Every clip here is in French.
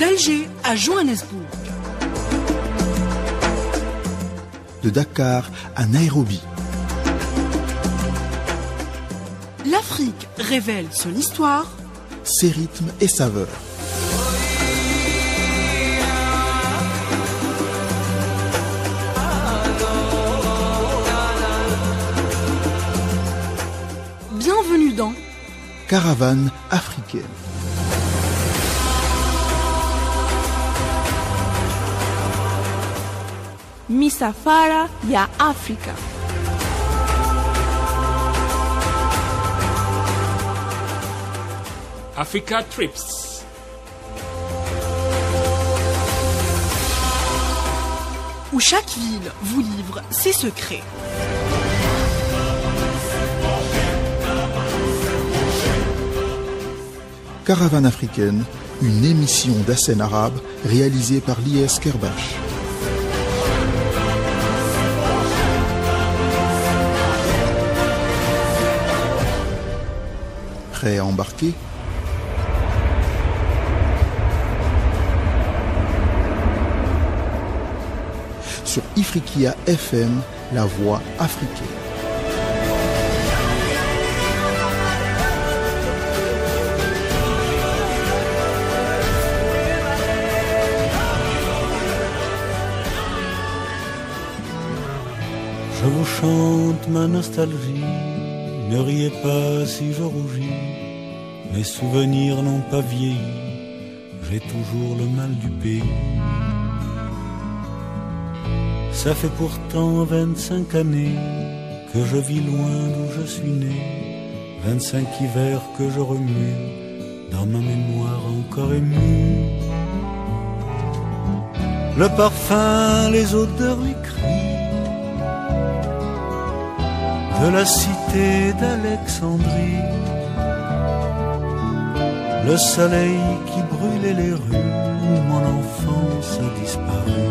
d'Alger à Johannesburg, de Dakar à Nairobi. L'Afrique révèle son histoire, ses rythmes et saveurs. Bienvenue dans Caravane africaine. Misafara ya Afrika. Africa Trips. Où chaque ville vous livre ses secrets. Caravane africaine, une émission d'Assen arabe réalisée par l'IS Kerbash. Prêt à embarquer? Sur Ifriqiya FM, la voix africaine. Je vous chante ma nostalgie, ne riez pas si je rougis, mes souvenirs n'ont pas vieilli, j'ai toujours le mal du pays. Ça fait pourtant 25 années que je vis loin d'où je suis né, 25 hivers que je remue, dans ma mémoire encore émue. Le parfum, les odeurs, les cris de la cité d'Alexandrie, le soleil qui brûlait les rues où mon enfance a disparu,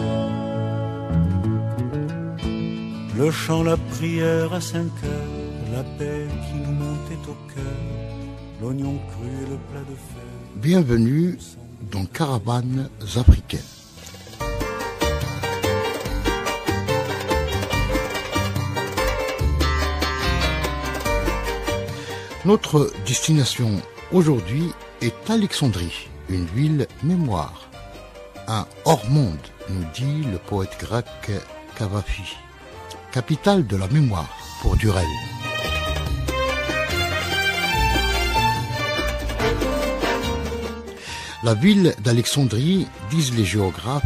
le chant, la prière à 5 heures, la paix qui nous montait au cœur, l'oignon cru et le plat de fer. Bienvenue dans Caravanes africaines. Notre destination aujourd'hui est Alexandrie, une ville mémoire. Un hors-monde, nous dit le poète grec Cavafi. Capitale de la mémoire pour Durel. La ville d'Alexandrie, disent les géographes,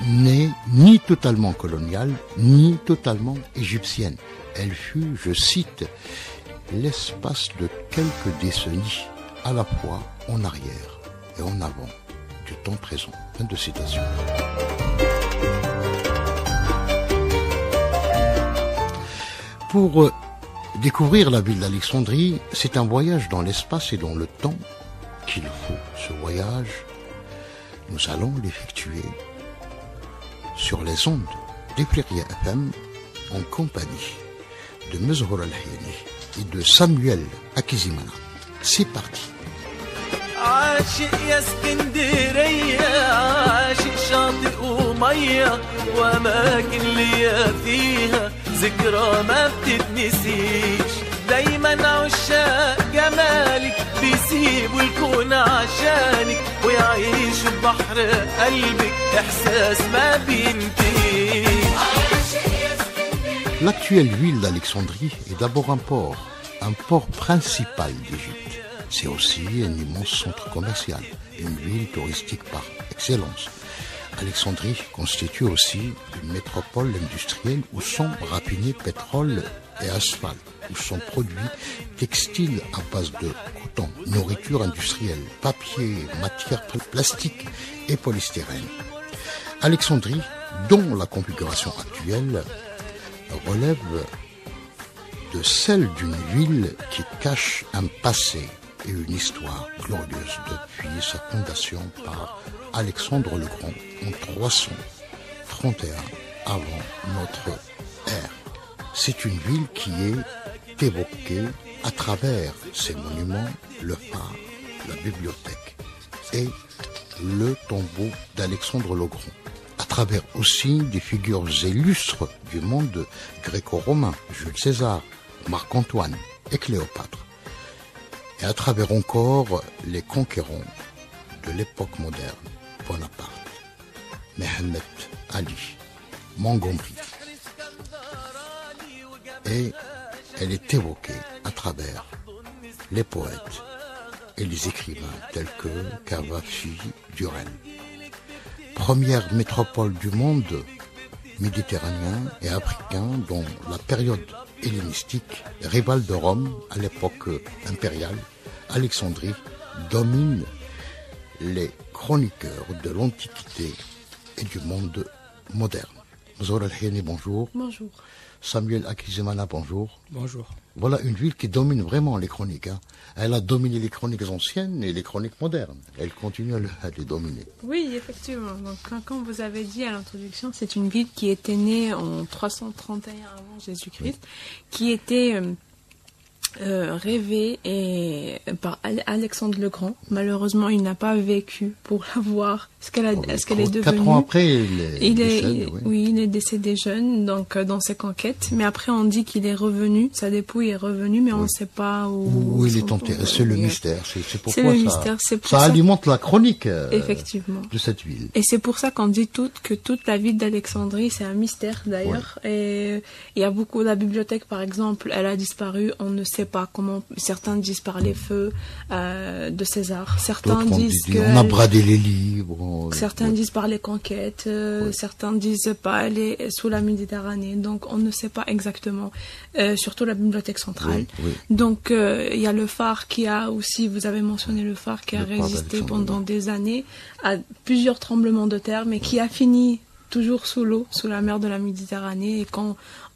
n'est ni totalement coloniale, ni totalement égyptienne. Elle fut, je cite, l'espace de quelques décennies, à la fois en arrière et en avant du temps présent. Fin de citation. Pour découvrir la ville d'Alexandrie, c'est un voyage dans l'espace et dans le temps qu'il faut. Ce voyage, nous allons l'effectuer sur les ondes d'Ifriqiya FM en compagnie de Mezhour Al-Hayani et de Samuel Akizimana. C'est parti. عاشق يا اسكندرية عاشق شاطئ ومية وأماكن ليا فيها ذكرى ما بتتنسيش دايما عشاق جمالك بيسيبوا الكون عشانك ويعيشوا ببحر قلبك إحساس ما بينتهيش. L'actuelle ville d'Alexandrie est d'abord un port principal d'Égypte. C'est aussi un immense centre commercial, une ville touristique par excellence. Alexandrie constitue aussi une métropole industrielle où sont raffinés pétrole et asphalte, où sont produits textiles à base de coton, nourriture industrielle, papier, matières plastiques et polystyrène. Alexandrie, dont la configuration actuelle relève de celle d'une ville qui cache un passé et une histoire glorieuse depuis sa fondation par Alexandre le Grand en 331 avant notre ère. C'est une ville qui est évoquée à travers ses monuments, le phare, la bibliothèque et le tombeau d'Alexandre le Grand, à travers aussi des figures illustres du monde gréco-romain, Jules César, Marc-Antoine et Cléopâtre, et à travers encore les conquérants de l'époque moderne, Bonaparte, Mohammed Ali, Montgomery. Et elle est évoquée à travers les poètes et les écrivains tels que Cavafi, Durel. Première métropole du monde méditerranéen et africain dans la période hellénistique, rivale de Rome à l'époque impériale, Alexandrie domine les chroniqueurs de l'Antiquité et du monde moderne. Zohra El-Heni, bonjour. Bonjour. Samuel Akizimana, bonjour. Bonjour. Voilà une ville qui domine vraiment les chroniques. Elle a dominé les chroniques anciennes et les chroniques modernes. Elle continue à les dominer. Oui, effectivement. Donc, comme vous avez dit à l'introduction, c'est une ville qui était née en 331 avant Jésus-Christ, qui était rêvée par Alexandre le Grand. Malheureusement, il n'a pas vécu pour la voir. Ce qu'elle est devenue. 4 ans après, il est décédé jeune, donc dans ses conquêtes. Mais après, on dit qu'il est revenu. Sa dépouille est revenue, mais on ne sait pas où il est enterré. C'est le mystère. C'est pourquoi le mystère. Ça alimente la chronique effectivement de cette ville. Et c'est pour ça qu'on dit que toute la ville d'Alexandrie, c'est un mystère d'ailleurs. Ouais. Et il y a beaucoup, la bibliothèque par exemple, elle a disparu. On ne sait pas comment. Certains disent par les feux de César. Certains disent on a bradé les livres. Certains disent par les conquêtes, certains disent pas, elle est sous la Méditerranée, donc on ne sait pas exactement, surtout la bibliothèque centrale. Donc il y a le phare qui a aussi, vous avez mentionné le phare qui a résisté pendant des années à plusieurs tremblements de terre, mais qui a fini toujours sous l'eau, sous la mer de la Méditerranée, et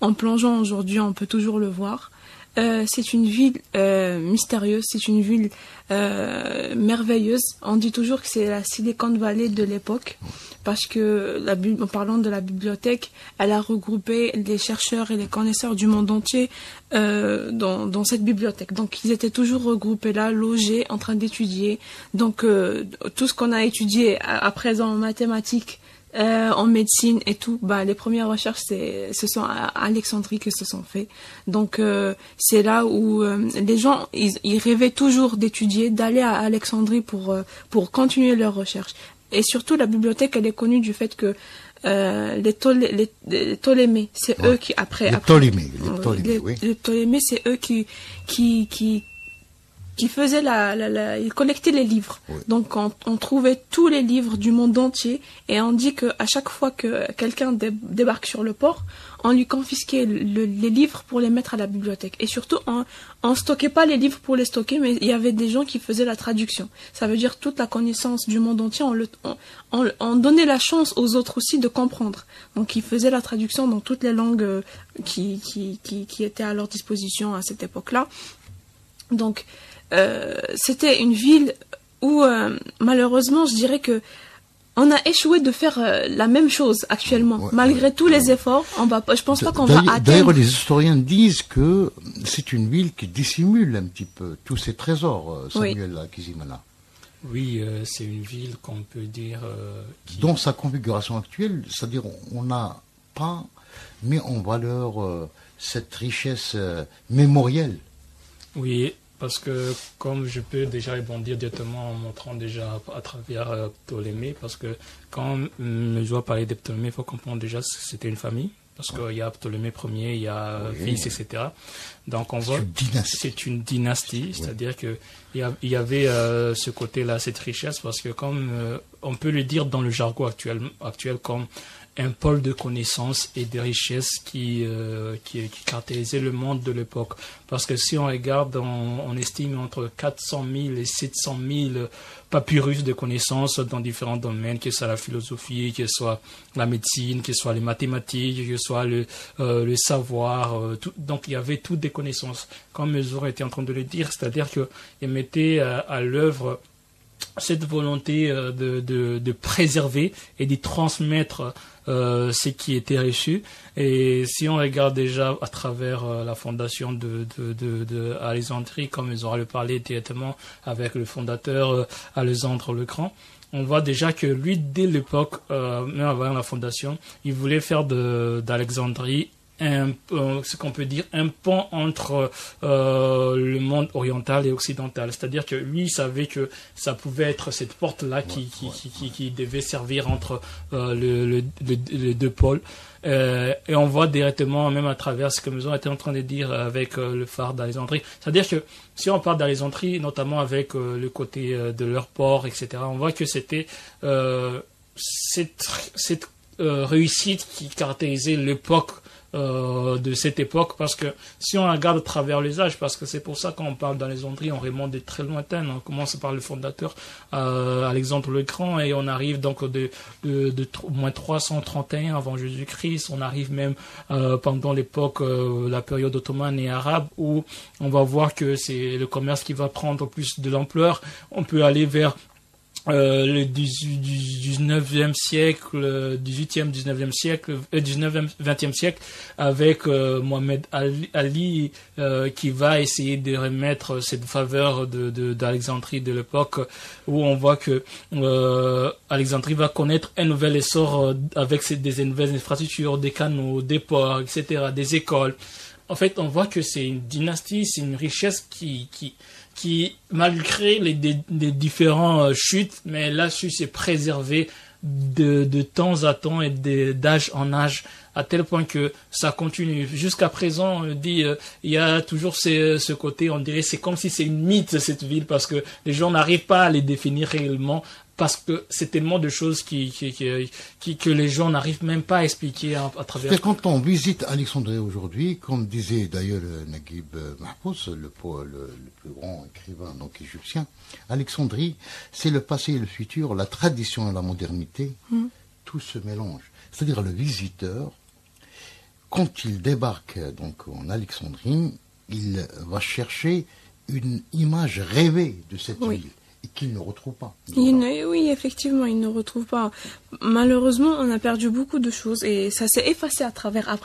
en plongeant aujourd'hui, on peut toujours le voir. C'est une ville mystérieuse, c'est une ville merveilleuse. On dit toujours que c'est la Silicon Valley de l'époque, parce que en parlant de la bibliothèque, elle a regroupé les chercheurs et les connaisseurs du monde entier dans cette bibliothèque. Donc ils étaient toujours regroupés là, logés, en train d'étudier. Donc tout ce qu'on a étudié à présent en mathématiques, en médecine et tout, les premières recherches ce sont à Alexandrie que se sont faites. Donc c'est là où les gens ils rêvaient toujours d'étudier, d'aller à Alexandrie pour continuer leurs recherches. Et surtout la bibliothèque, elle est connue du fait que les Ptolémées, c'est eux qui les Ptolémées, c'est eux qui faisaient ils collectaient les livres. Oui. Donc on trouvait tous les livres du monde entier, et on dit que à chaque fois que quelqu'un débarque sur le port, on lui confisquait les livres pour les mettre à la bibliothèque. Et surtout, on stockait pas les livres pour les stocker, mais il y avait des gens qui faisaient la traduction. Ça veut dire toute la connaissance du monde entier, on donnait la chance aux autres aussi de comprendre. Donc ils faisaient la traduction dans toutes les langues qui étaient à leur disposition à cette époque-là. Donc c'était une ville où malheureusement je dirais que on a échoué de faire la même chose actuellement. Malgré tous les efforts, je pense pas qu'on va atteindre. D'ailleurs, les historiens disent que c'est une ville qui dissimule un petit peu tous ses trésors, Samuel Akizimana. Oui, c'est une ville qu'on peut dire dans sa configuration actuelle, c'est-à-dire on n'a pas mis en valeur cette richesse mémorielle. Oui, parce que comme je peux déjà rebondir directement en montrant déjà à travers Ptolémée, parce que quand je dois parler de Ptolémée, il faut comprendre déjà que c'était une famille, parce qu'il y a Ptolémée Ier, il y a fils, etc. Donc on voit c'est une dynastie, c'est-à-dire que il y avait ce côté-là, cette richesse, parce que comme on peut le dire dans le jargon actuel comme un pôle de connaissances et de richesses qui caractérisait le monde de l'époque. Parce que si on regarde, on estime entre 400 000 et 700 000 papyrus de connaissances dans différents domaines, que ce soit la philosophie, que ce soit la médecine, que ce soit les mathématiques, que ce soit le savoir. Donc il y avait toutes des connaissances. Comme Zohra était en train de le dire, c'est-à-dire qu'il mettait à l'œuvre cette volonté de préserver et de transmettre ce qui était reçu. Et si on regarde déjà à travers la fondation de Alexandrie, comme ils auraient parlé directement avec le fondateur Alexandre le Grand, on voit déjà que lui, dès l'époque, même avant la fondation, il voulait faire d'Alexandrie ce qu'on peut dire un pont entre le monde oriental et occidental. C'est-à-dire que lui, il savait que ça pouvait être cette porte-là qui devait servir entre les deux pôles. Et on voit directement, même à travers ce que nous était en train de dire avec le phare d'Alexandrie. C'est-à-dire que si on parle d'Alexandrie, notamment avec le côté de leur port, etc., on voit que c'était cette réussite qui caractérisait l'époque de cette époque, parce que si on regarde à travers les âges, parce que c'est pour ça quand on parle d'Alexandrie, on remonte de très lointaines, on commence par le fondateur Alexandre le Grand, et on arrive donc de moins 331 avant Jésus-Christ, on arrive même pendant l'époque, la période ottomane et arabe, où on va voir que c'est le commerce qui va prendre plus de l'ampleur. On peut aller vers le 19e siècle, 18e, 19e siècle, 19e, 20e siècle, avec Mohamed Ali qui va essayer de remettre cette faveur d'Alexandrie de l'époque, où on voit que Alexandrie va connaître un nouvel essor avec des nouvelles infrastructures, des canaux, des ports, etc., des écoles. En fait, on voit que c'est une dynastie, c'est une richesse qui malgré les différents chutes, mais là, c'est préservé de temps à temps et d'âge en âge, à tel point que ça continue. Jusqu'à présent, on dit, il y a toujours ce côté, on dirait, c'est comme si c'est une mythe, cette ville, parce que les gens n'arrivent pas à les définir réellement, parce que c'est tellement de choses que les gens n'arrivent même pas à expliquer à travers. Et quand on visite Alexandrie aujourd'hui, comme disait d'ailleurs Naguib Mahfouz, le plus grand écrivain donc égyptien, Alexandrie, c'est le passé et le futur, la tradition et la modernité, tout se mélange. C'est-à-dire le visiteur, quand il débarque donc en Alexandrie, il va chercher une image rêvée de cette ville. Qu'il ne retrouve pas. Oui, effectivement, il ne retrouve pas. Malheureusement, on a perdu beaucoup de choses et ça s'est effacé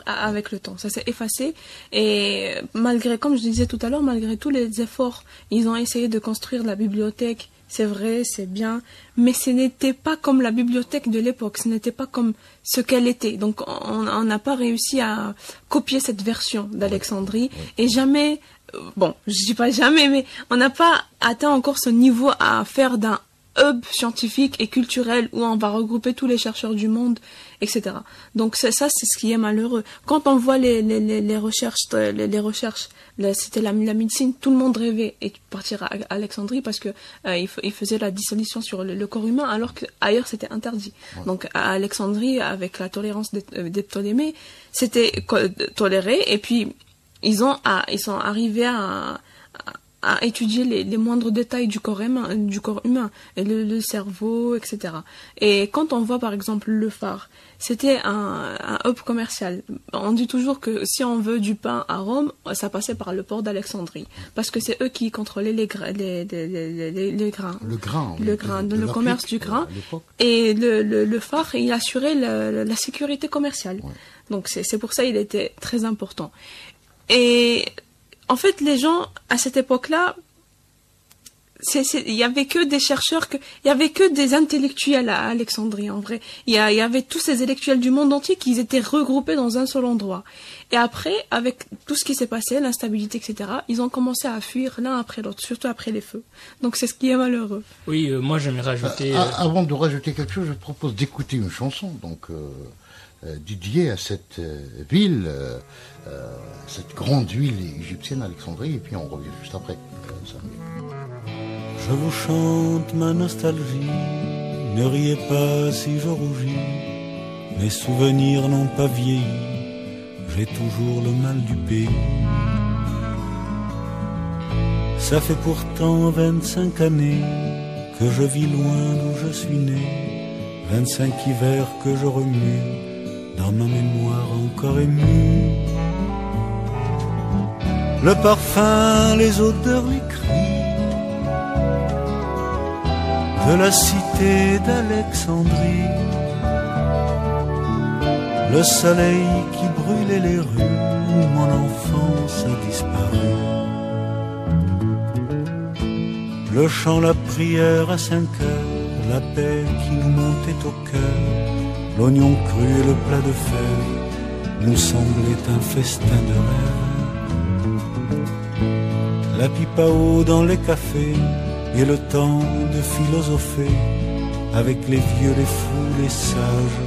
avec le temps. Ça s'est effacé et malgré, comme je disais tout à l'heure, malgré tous les efforts, ils ont essayé de construire la bibliothèque. C'est vrai, c'est bien, mais ce n'était pas comme la bibliothèque de l'époque. Ce n'était pas comme ce qu'elle était. Donc, on n'a pas réussi à copier cette version d'Alexandrie et jamais. Bon, je dis pas jamais, mais on n'a pas atteint encore ce niveau à faire d'un hub scientifique et culturel où on va regrouper tous les chercheurs du monde, etc. Donc c'est ce qui est malheureux. Quand on voit les recherches, c'était la médecine, tout le monde rêvait de partir à Alexandrie parce que il faisait la dissolution sur le corps humain, alors qu'ailleurs c'était interdit. Donc à Alexandrie, avec la tolérance des Ptolémées, c'était toléré, et puis ils sont arrivés à étudier les moindres détails du corps humain, et le cerveau, etc. Et quand on voit par exemple le phare, c'était un hub commercial. On dit toujours que si on veut du pain à Rome, ça passait par le port d'Alexandrie, parce que c'est eux qui contrôlaient le commerce du grain. Et le phare, il assurait la sécurité commerciale. Donc c'est pour ça il était très important. Et en fait, les gens, à cette époque-là, il y avait que des chercheurs, il y avait que des intellectuels à Alexandrie, en vrai. Il y avait tous ces intellectuels du monde entier qui étaient regroupés dans un seul endroit. Et après, avec tout ce qui s'est passé, l'instabilité, etc., ils ont commencé à fuir l'un après l'autre, surtout après les feux. Donc c'est ce qui est malheureux. Oui, moi j'aimerais rajouter... Avant de rajouter quelque chose, je propose d'écouter une chanson, donc dédiée à cette ville, cette grande ville égyptienne, Alexandrie, et puis on revient juste après. Je vous chante ma nostalgie, ne riez pas si je rougis, mes souvenirs n'ont pas vieilli, j'ai toujours le mal du pays. Ça fait pourtant 25 années que je vis loin d'où je suis né, 25 hivers que je remue, dans ma mémoire encore émue. Le parfum, les odeurs, les cris, de la cité d'Alexandrie. Le soleil qui brûlait les rues où mon enfance a disparu. Le chant, la prière à 5 heures, la paix qui nous montait au cœur, l'oignon cru et le plat de fèves nous semblaient un festin de rêve. La pipe à eau dans les cafés et le temps de philosopher avec les vieux, les fous, les sages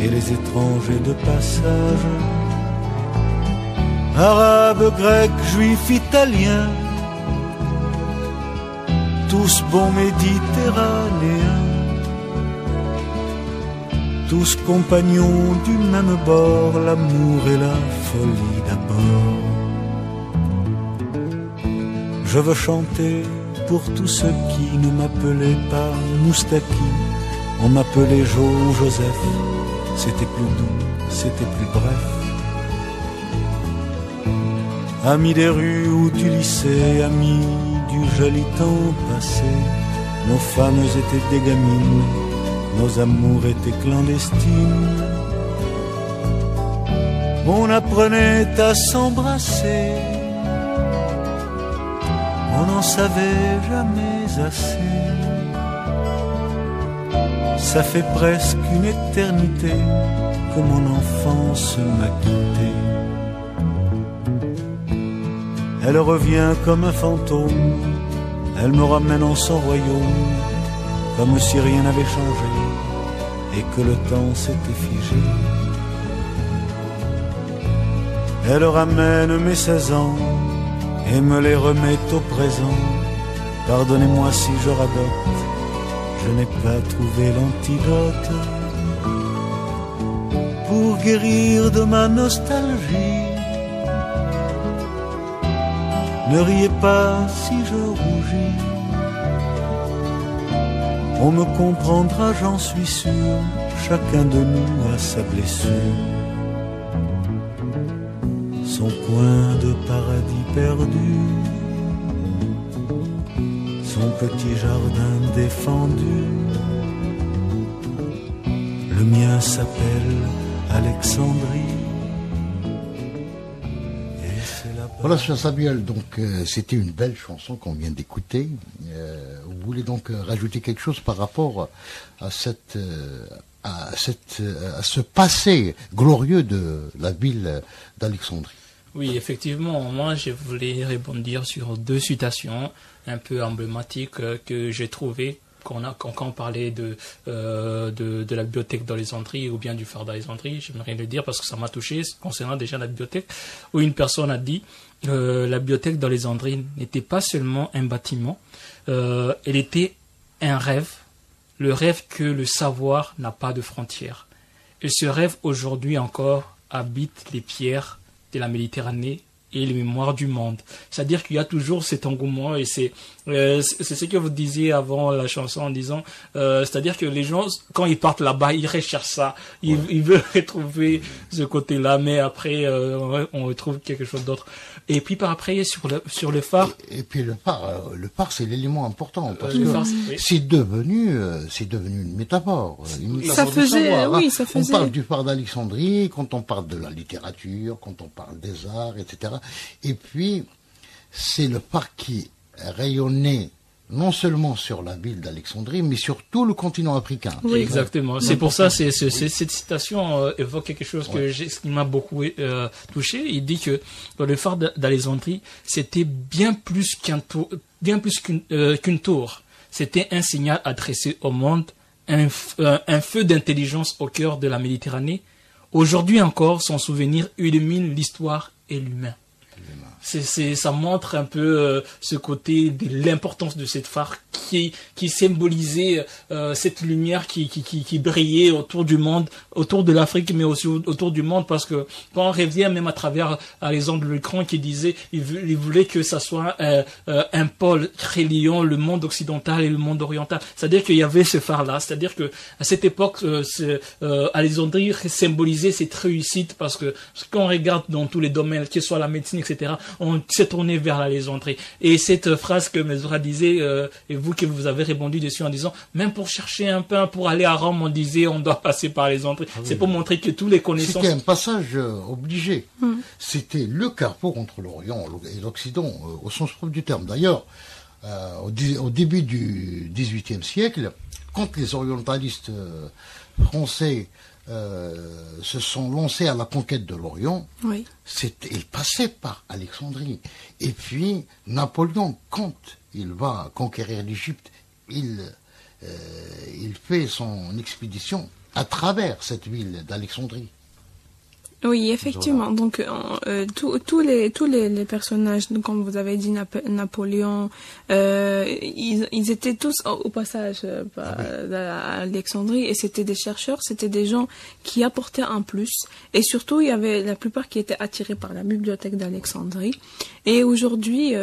et les étrangers de passage. Arabes, grecs, juifs, italiens, tous bons méditerranéens, tous compagnons du même bord, l'amour et la folie d'abord. Je veux chanter pour tous ceux qui ne m'appelaient pas Moustaki. On m'appelait Jo ou Joseph, c'était plus doux, c'était plus bref. Amis des rues ou du lycée, amis du joli temps passé, nos femmes étaient des gamines, nos amours étaient clandestines. On apprenait à s'embrasser, on n'en savait jamais assez. Ça fait presque une éternité que mon enfance m'a quitté. Elle revient comme un fantôme, elle me ramène en son royaume, comme si rien n'avait changé et que le temps s'était figé. Elle ramène mes 16 ans et me les remet au présent. Pardonnez-moi si je radote, je n'ai pas trouvé l'antidote pour guérir de ma nostalgie. Ne riez pas si je rougis, on me comprendra, j'en suis sûr, chacun de nous a sa blessure. Son coin de paradis perdu, son petit jardin défendu, le mien s'appelle Alexandrie. Voilà, cher Samuel, donc c'était une belle chanson qu'on vient d'écouter. Vous voulez donc rajouter quelque chose par rapport à ce passé glorieux de la ville d'Alexandrie? Oui, effectivement, moi je voulais rebondir sur 2 citations un peu emblématiques que j'ai trouvées quand on parlait de la bibliothèque d'Alexandrie ou bien du phare d'Alexandrie. J'aimerais le dire parce que ça m'a touché concernant déjà la bibliothèque, où une personne a dit la bibliothèque d'Alexandrie n'était pas seulement un bâtiment, elle était un rêve, le rêve que le savoir n'a pas de frontières. Et ce rêve aujourd'hui encore habite les pierres de la Méditerranée et les mémoires du monde. C'est-à-dire qu'il y a toujours cet engouement et c'est ce que vous disiez avant la chanson en disant c'est-à-dire que les gens, quand ils partent là-bas, ils recherchent ça, ils veulent retrouver ce côté-là, mais après on retrouve quelque chose d'autre. Et puis par après sur le phare. Et puis le phare c'est l'élément important parce que c'est devenu une métaphore. Ça faisait. On parle du phare d'Alexandrie quand on parle de la littérature, quand on parle des arts, etc. Et puis c'est le phare qui rayonnait non seulement sur la ville d'Alexandrie, mais sur tout le continent africain. Oui. Exactement. C'est pour ça, cette citation évoque quelque chose qui m'a beaucoup touché. Il dit que le phare d'Alexandrie, c'était bien plus qu'une tour. C'était un signal adressé au monde, un feu d'intelligence au cœur de la Méditerranée. Aujourd'hui encore, son souvenir illumine l'histoire et l'humain. Ça montre un peu ce côté de l'importance de cette phare qui symbolisait cette lumière qui brillait autour du monde, autour de l'Afrique, mais aussi autour du monde, parce que quand on revient même à travers Alexandre le Grand qui disait il voulait que ça soit un pôle reliant le monde occidental et le monde oriental. C'est-à-dire qu'il y avait ce phare-là. C'est-à-dire que à cette époque, Alexandrie symbolisait cette réussite, parce que quand on regarde dans tous les domaines, que ce soit la médecine, etc. On s'est tourné vers l'Alexandrie. Et cette phrase que Mesroura disait, et vous que vous avez répondu dessus en disant, même pour chercher un pain, pour aller à Rome, on disait, on doit passer par l'Alexandrie. C'est pour montrer que tous les connaissances... C'était un passage obligé. C'était le carrefour entre l'Orient et l'Occident, au sens propre du terme. D'ailleurs, au début du XVIIIe siècle, quand les orientalistes français se sont lancés à la conquête de l'Orient, ils passaient par Alexandrie. Et puis, Napoléon, quand il va conquérir l'Égypte, il fait son expédition à travers cette ville d'Alexandrie. Oui, effectivement. Donc, tous les personnages, comme vous avez dit, Napoléon, ils étaient tous au passage à Alexandrie, et c'était des chercheurs, c'était des gens qui apportaient un plus. Et surtout, il y avait la plupart qui étaient attirés par la bibliothèque d'Alexandrie. Et aujourd'hui,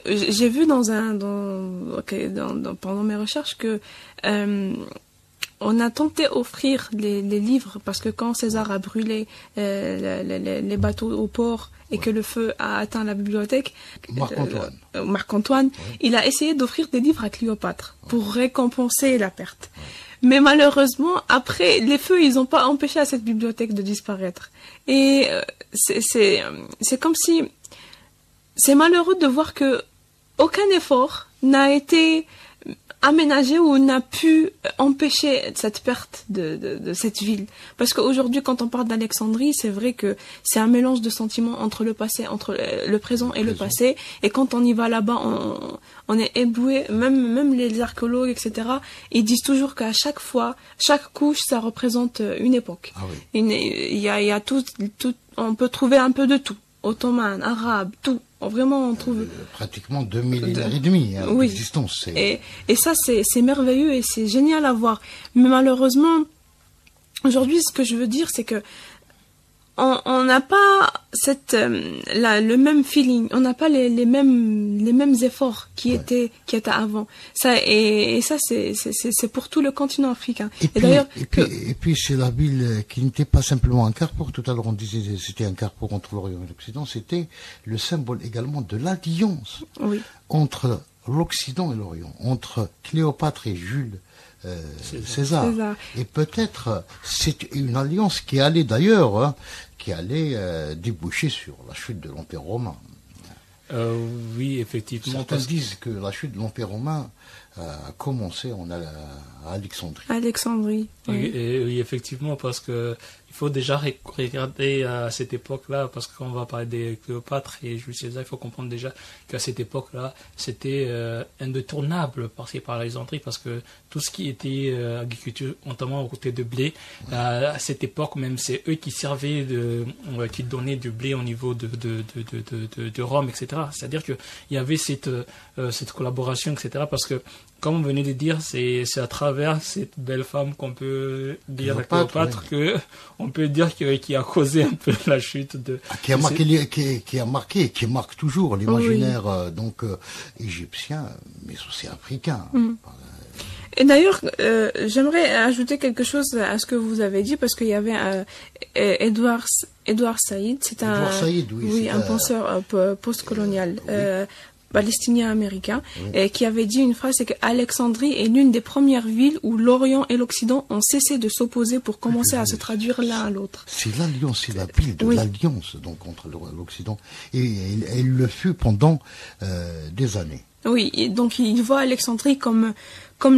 j'ai vu pendant mes recherches que on a tenté d'offrir les livres, parce que quand César a brûlé les bateaux au port et que le feu a atteint la bibliothèque, Marc-Antoine, il a essayé d'offrir des livres à Cléopâtre pour récompenser la perte. Mais malheureusement, après, les feux, ils n'ont pas empêché à cette bibliothèque de disparaître. Et c'est comme si... C'est malheureux de voir que aucun effort n'a été aménagé ou n'a pu empêcher cette perte de cette ville. Parce qu'aujourd'hui, quand on parle d'Alexandrie, c'est vrai que c'est un mélange de sentiments entre le passé, entre le présent et le passé. Et quand on y va là-bas, on est ébloué, même les archéologues, etc., ils disent toujours qu'à chaque fois, chaque couche, ça représente une époque. Ah oui. Il y a tout, on peut trouver un peu de tout. Ottoman, arabe, tout. Vraiment, on trouve... pratiquement 2 millénaires et demi d'existence. Et ça, c'est merveilleux et c'est génial à voir. Mais malheureusement, aujourd'hui, ce que je veux dire, c'est que on n'a pas le même feeling, on n'a pas les mêmes efforts qui étaient avant. Ça et ça c'est pour tout le continent africain. Et puis c'est la ville qui n'était pas simplement un carrefour. Tout à l'heure on disait que c'était un carrefour entre l'Orient et l'Occident. C'était le symbole également de l'alliance entre l'Occident et l'Orient, entre Cléopâtre et Jules César. Et peut-être c'est une alliance qui allait d'ailleurs déboucher sur la chute de l'Empire romain. Oui, effectivement. Certains disent que la chute de l'Empire romain a commencé à Alexandrie. Alexandrie. Oui. Oui, effectivement, parce que il faut déjà regarder à cette époque-là, parce qu'on va parler des Cléopâtre et Jules César, il faut comprendre déjà qu'à cette époque-là, c'était indétournable passer par Alexandrie, parce que tout ce qui était agriculture, notamment aux côtés de blé, à cette époque même, c'est eux qui servaient qui donnaient du blé au niveau de Rome, etc. C'est-à-dire qu'il y avait cette collaboration, etc. Parce que, comme on venait de dire, c'est à travers cette belle femme qu'on peut dire à Cléopâtre on peut dire qui a causé un peu la chute de... Qui marque toujours l'imaginaire égyptien, mais aussi africain. Et d'ailleurs, j'aimerais ajouter quelque chose à ce que vous avez dit, parce qu'il y avait Edouard Saïd, c'est un penseur postcolonial palestinien américain, qui avait dit une phrase, c'est que Alexandrie est l'une des premières villes où l'Orient et l'Occident ont cessé de s'opposer pour commencer à se traduire l'un à l'autre. C'est l'alliance, c'est la ville de l'alliance donc entre l'Occident, et elle le fut pendant des années. Oui, et donc il voit Alexandrie comme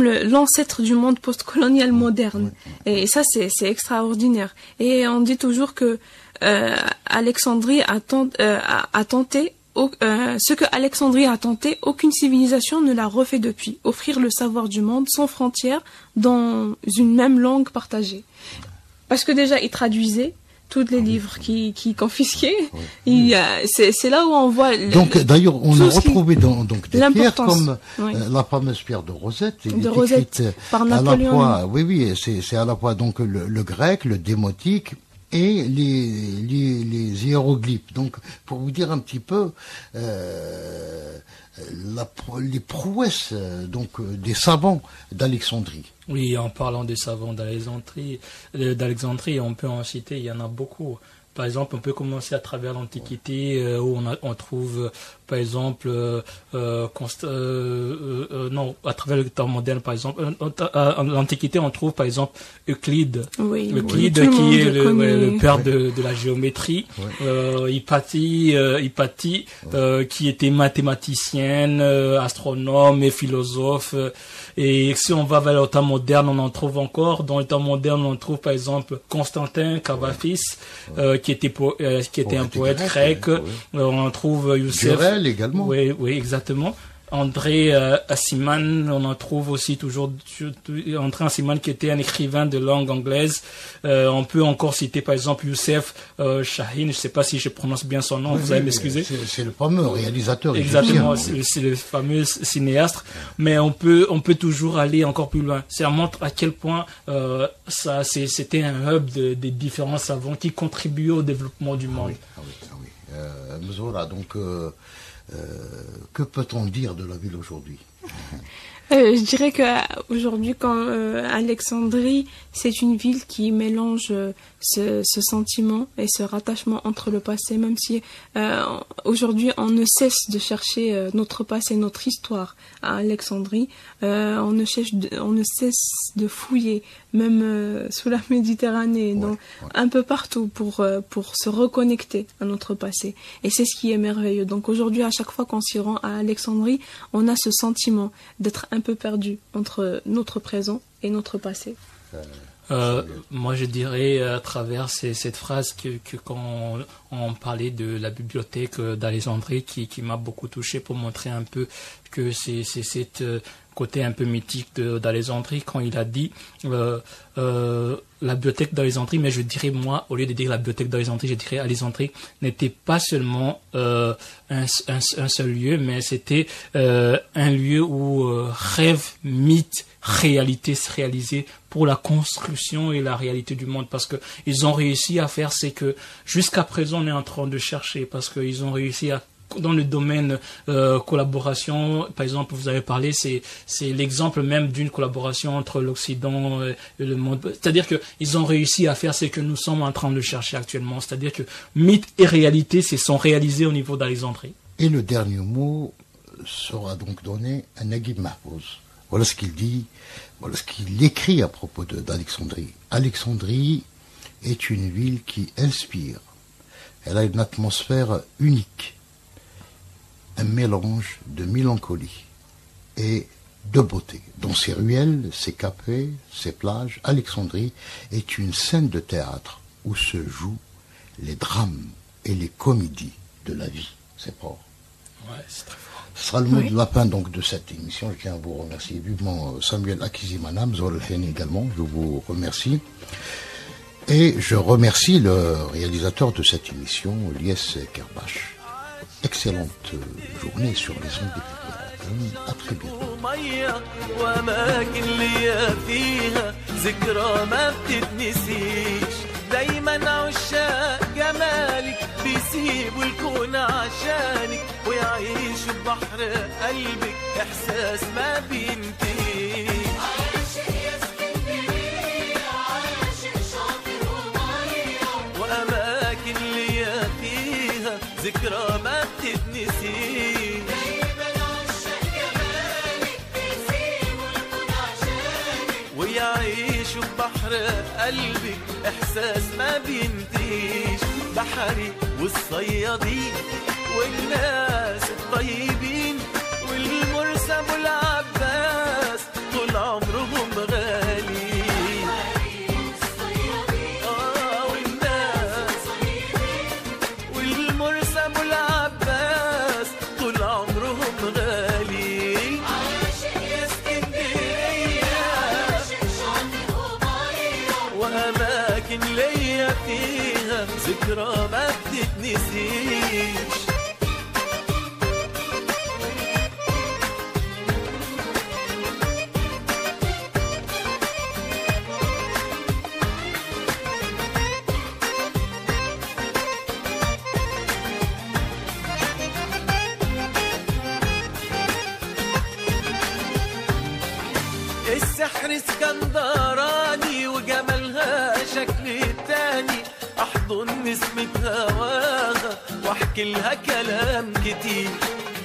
l'ancêtre du monde postcolonial moderne. Et ça, c'est extraordinaire. Et on dit toujours que Alexandrie a tenté ce que Alexandrie a tenté, aucune civilisation ne l'a refait depuis. Offrir le savoir du monde sans frontières dans une même langue partagée. Parce que déjà, il traduisait tous les livres qui confisquaient. C'est là où on voit... Donc, d'ailleurs, on a retrouvé des pierres comme la fameuse pierre de Rosette. Rosette, par Napoléon. C'est à la fois donc le grec, le démotique, et les hiéroglyphes. Donc, pour vous dire un petit peu les prouesses des savants d'Alexandrie. Oui, en parlant des savants d'Alexandrie, on peut en citer, il y en a beaucoup. Par exemple, on peut commencer à travers l'Antiquité où on trouve, par exemple, non, à travers le temps moderne, par exemple, en l'Antiquité, on trouve, par exemple, Euclide. Oui, Euclide qui est le père de la géométrie. Hypatie, qui était mathématicienne, astronome et philosophe. Et si on va vers le temps moderne, on en trouve encore. Dans le temps moderne, on trouve, par exemple, Constantin Cavafis, qui était un poète grec. On en trouve Youssef. Durel également. Oui, exactement. André Assiman, on en trouve aussi toujours André Assiman qui était un écrivain de langue anglaise. On peut encore citer par exemple Youssef Chahine, je ne sais pas si je prononce bien son nom, vous allez m'excuser. C'est le fameux réalisateur exactement, égyptien. C'est le fameux cinéaste, mais on peut toujours aller encore plus loin. Ça montre à quel point c'était un hub des différents savants qui contribuaient au développement du monde. Mzoura, donc que peut-on dire de la ville aujourd'hui? Je dirais qu'aujourd'hui, Alexandrie, c'est une ville qui mélange ce sentiment et ce rattachement entre le passé, même si aujourd'hui on ne cesse de chercher notre passé, notre histoire à Alexandrie. On ne cesse de fouiller, même sous la Méditerranée, un peu partout pour se reconnecter à notre passé. Et c'est ce qui est merveilleux. Donc aujourd'hui, à chaque fois qu'on s'y rend à Alexandrie, on a ce sentiment d'être un peu perdu entre notre présent et notre passé. Moi, je dirais à travers cette phrase que quand on parlait de la bibliothèque d'Alexandrie qui m'a beaucoup touché pour montrer un peu que c'est cette côté un peu mythique d'Alexandrie quand il a dit la bibliothèque d'Alexandrie, mais je dirais moi, au lieu de dire la bibliothèque d'Alexandrie, je dirais Alexandrie n'était pas seulement un seul lieu, mais c'était un lieu où rêve, mythe, réalité se réalisait pour la construction et la réalité du monde, parce que ils ont réussi à faire ce que jusqu'à présent on est en train de chercher, parce qu'ils ont réussi à dans le domaine collaboration, par exemple, vous avez parlé, c'est l'exemple même d'une collaboration entre l'Occident et le monde. C'est-à-dire que ils ont réussi à faire ce que nous sommes en train de chercher actuellement. C'est-à-dire que mythe et réalité se sont réalisés au niveau d'Alexandrie. Et le dernier mot sera donc donné à Naguib Mahfouz. Voilà ce qu'il dit, voilà ce qu'il écrit à propos d'Alexandrie. Alexandrie est une ville qui inspire. Elle a une atmosphère unique. Un mélange de mélancolie et de beauté. Dans ses ruelles, ses cafés, ses plages, Alexandrie est une scène de théâtre où se jouent les drames et les comédies de la vie. C'est fort. Ouais, c'est très fort. Ce sera le mot de la fin donc de cette émission. Je tiens à vous remercier vivement Samuel Akizimana, Mzoura également, je vous remercie. Et je remercie le réalisateur de cette émission, Lies Kerbash. Excellente journée sur les ondes des à très bientôt. وأماكن ليا فيها ذكرى ما بتتنسيش دايما عشاق جمالك بيسيبوا الكون عشانك ويعيشوا ببحر قلبك إحساس ما بينتهيش عاشق يا اسكندرية عاشق شاطر ومية وأماكن ليا فيها ذكرى ما بتتنسيش ويعيشوا ببحر قلبك إحساس ما بينتهيش بحري والصيادين والناس الطيبين والمرسى أبو العباس طول عمرهم غاليين والناس والمرسى أبو العباس طول عمرهم غاليين وأماكن ليا فيها ذكرى ما بتتنسيش السحر اسكندراني وجمالها شكل تاني احضن نسمة هواها واحكي لها كلام كتير،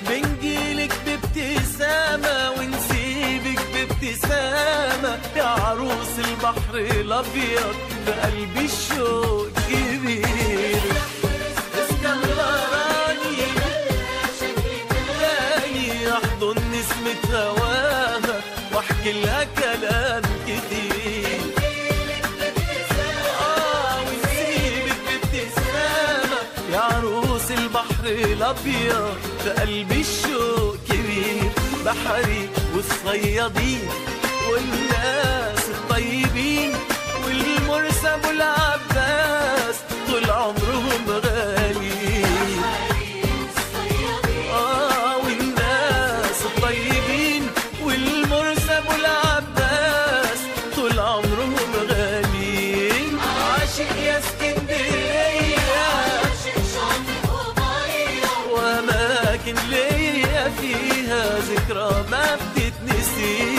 بنجيلك بابتسامة ونسيبك بابتسامة يا عروس البحر الابيض في قلبي الشوق كبير. اسكندراني تاني احضن نسمة هواها واحكي لها كلام كتير، ونسيبك بابتسامة يا عروس البحر الابيض في قلبي الشوق كبير. بحري والصيادين والناس الطيبين والمرسى ابو العباس طول عمرهم غاليين. والناس الطيبين والمرسى ابو العباس طول عمرهم غاليين. عاشق يا اسكندرية وأماكن ليا فيها ذكرى ما بتتنسي.